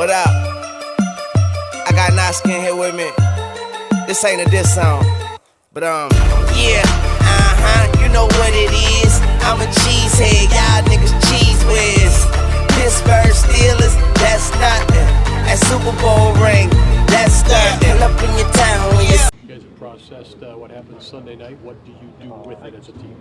What up? I got Naskin here with me. This ain't a diss song, but yeah, you know what it is. I'm a cheesehead, y'all niggas cheese whiz. Pittsburgh Steelers, that's nothing. That Super Bowl ring, that's nothing. Pull up in your town when you guys have processed what happened Sunday night. What do you do with it as a team?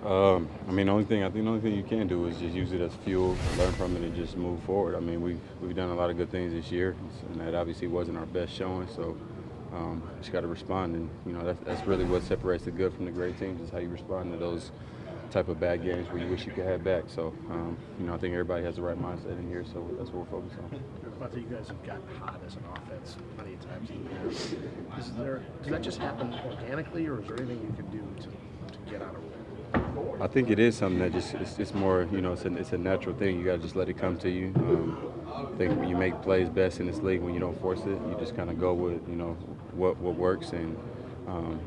I think the only thing you can do is just use it as fuel, learn from it, and just move forward. I mean, we've done a lot of good things this year, and that obviously wasn't our best showing. So just got to respond, and that's really what separates the good from the great teams is how you respond to those type of bad games where you wish you could have back. So I think everybody has the right mindset in here, so that's what we're focused on. You guys have gotten hot as an offense plenty of times in the year. Does that just happen organically, or is there anything you can do to get out of it? I think it is something that it's more, it's a natural thing. You got to just let it come to you. I think when you make plays best in this league, when you don't force it, you just kind of go with, what works. And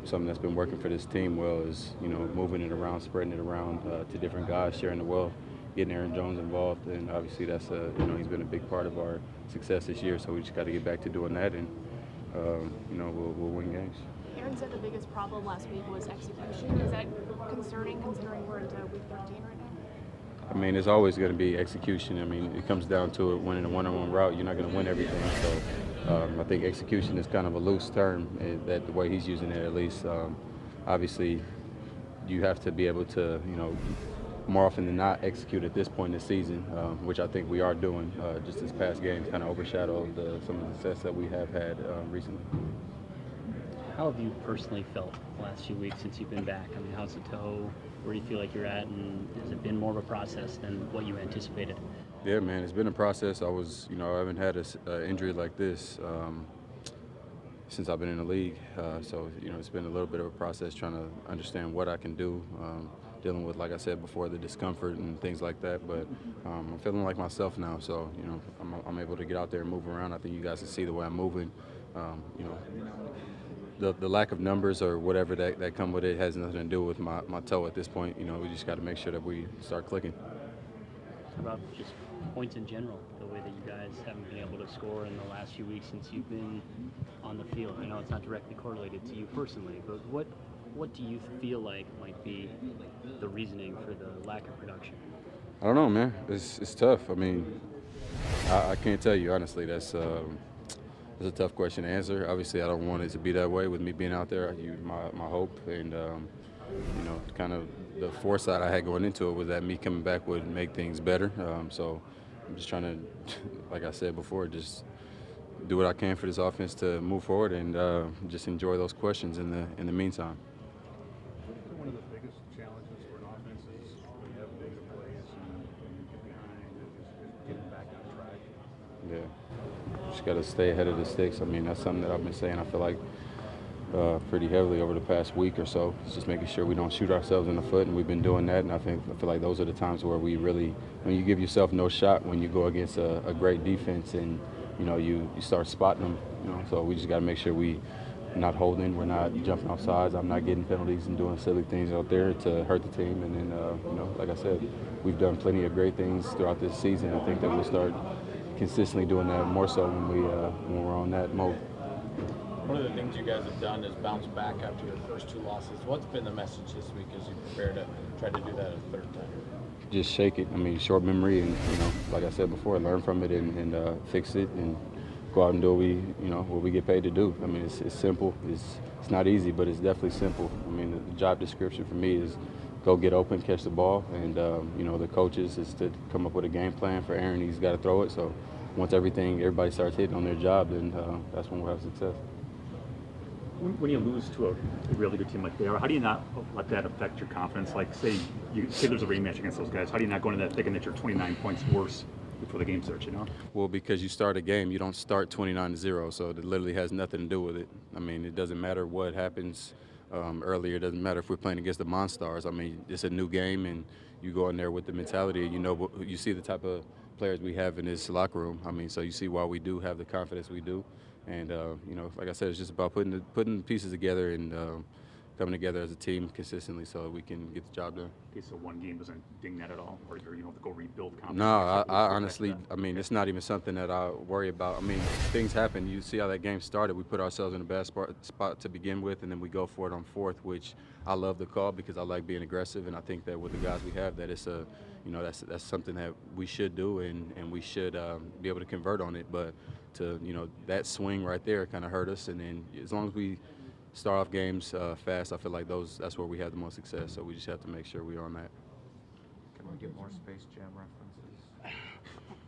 something that's been working for this team well is, moving it around, spreading it around to different guys, sharing the wealth, getting Aaron Jones involved. And obviously that's, he's been a big part of our success this year. So we just got to get back to doing that, and, we'll win games. Aaron said the biggest problem last week was execution. Is that concerning considering we're into week 13 right now? I mean, it's always going to be execution. I mean, it comes down to it. Winning a one-on-one route, you're not going to win everything. So I think execution is kind of a loose term, that the way he's using it at least. Obviously, you have to be able to, more often than not, execute at this point in the season, which I think we are doing. Just this past game kind of overshadowed some of the success that we have had recently. How have you personally felt the last few weeks since you've been back? I mean, how's the toe? Where do you feel like you're at? And has it been more of a process than what you anticipated? Yeah, man, it's been a process. I haven't had an injury like this since I've been in the league. So, it's been a little bit of a process trying to understand what I can do, dealing with, like I said before, the discomfort and things like that. But I'm feeling like myself now. So, I'm able to get out there and move around. I think you guys can see the way I'm moving. The lack of numbers or whatever that come with it has nothing to do with my toe at this point. We just got to make sure that we start clicking. How about just points in general, the way that you guys haven't been able to score in the last few weeks since you've been on the field? I know it's not directly correlated to you personally, but what do you feel like might be the reasoning for the lack of production? I don't know, man. It's tough. I mean, I can't tell you honestly. That's a tough question to answer. Obviously, I don't want it to be that way with me being out there. My hope and, kind of the foresight I had going into it was that me coming back would make things better. So I'm just trying to, like I said before, just do what I can for this offense to move forward and just enjoy those questions in the meantime. One of the biggest challenges for an offense is when you have negative plays and you get behind and just getting back on track. Yeah. Just got to stay ahead of the sticks. I mean, that's something that I've been saying, I feel like, pretty heavily over the past week or so. It's just making sure we don't shoot ourselves in the foot, and we've been doing that. And I feel like those are the times where we really, when you give yourself no shot when you go against a great defense and, you start spotting them. So we just got to make sure we not holding, we're not jumping off sides. I'm not getting penalties and doing silly things out there to hurt the team. And then, like I said, we've done plenty of great things throughout this season. I think that we'll start consistently doing that more so when we're on that mode. One of the things you guys have done is bounce back after your first two losses. What's been the message this week as you prepare to try to do that a third time? Just shake it. I mean, short memory, and like I said before, learn from it and fix it, and go out and do what we get paid to do. I mean, it's simple. It's not easy, but it's definitely simple. I mean, the job description for me is go get open, catch the ball, and the coaches is to come up with a game plan for Aaron. He's got to throw it. So once everybody starts hitting on their job, then that's when we'll have success. When you lose to a really good team like they are, how do you not let that affect your confidence? Like, say there's a rematch against those guys, how do you not go into that thinking that you're 29 points worse before the game starts, Well, because you start a game, you don't start 29-0, so it literally has nothing to do with it. I mean, it doesn't matter what happens earlier. It doesn't matter if we're playing against the Monstars. I mean, it's a new game, and you go in there with the mentality, you see the type of players we have in this locker room. I mean, so you see why we do have the confidence we do. And, like I said, it's just about putting the pieces together and coming together as a team consistently so we can get the job done. Okay, so one game doesn't ding that at all, or you don't have to go rebuild confidence? No, next year? I honestly, I mean, it's not even something that I worry about. I mean, things happen. You see how that game started. We put ourselves in a bad spot to begin with, and then we go for it on fourth, which I love the call because I like being aggressive, and I think that with the guys we have, that it's a, you know, that's something that we should do, and we should be able to convert on it. But to, you know, that swing right there kind of hurt us, and then as long as we start off games fast, I feel like that's where we have the most success. So we just have to make sure we're on that. Can we get more Space Jam references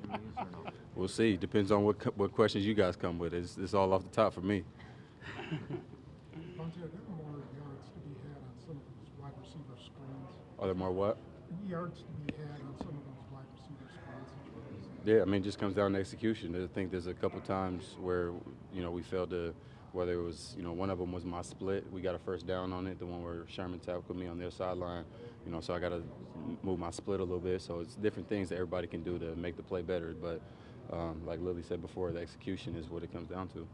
in these or no? We'll see. Depends on what questions you guys come with. It's all off the top for me. Davante, are there more yards to be had on some of those wide receiver screens? Are there more what? Yards to be had on some of those wide receiver screens? Yeah, I mean, it just comes down to execution. I think there's a couple times where, you know, we failed to, whether it was, you know, one of them was my split. We got a first down on it, the one where Sherman tackled me on their sideline. You know, so I got to move my split a little bit. So it's different things that everybody can do to make the play better. But like Lily said before, the execution is what it comes down to.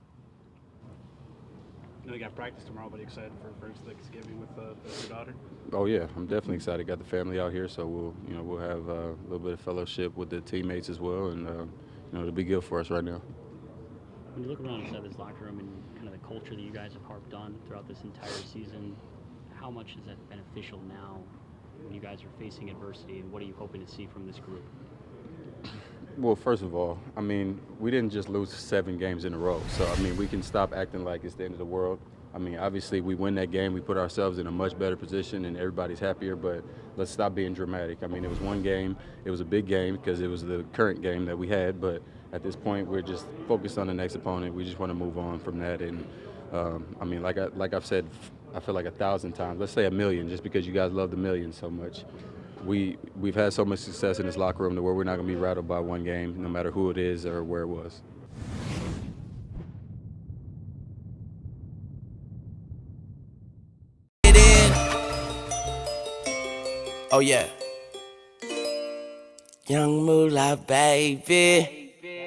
You know, you got practice tomorrow, but excited for Thanksgiving with your daughter? Oh yeah, I'm definitely excited. Got the family out here, so we'll have a little bit of fellowship with the teammates as well, and you know, it'll be good for us right now. When you look around inside this locker room and kind of the culture that you guys have harped on throughout this entire season, how much is that beneficial now when you guys are facing adversity, and what are you hoping to see from this group? Well, first of all, I mean, we didn't just lose 7 games in a row. So, I mean, we can stop acting like it's the end of the world. I mean, obviously, we win that game. We put ourselves in a much better position, and everybody's happier. But let's stop being dramatic. I mean, it was one game. It was a big game because it was the current game that we had. But at this point, we're just focused on the next opponent. We just want to move on from that. And, I mean, like I've said, I feel like 1,000 times. Let's say 1,000,000, just because you guys love the million so much. We've had so much success in this locker room to where we're not going to be rattled by one game, no matter who it is or where it was. Oh yeah. Young Moolah, baby.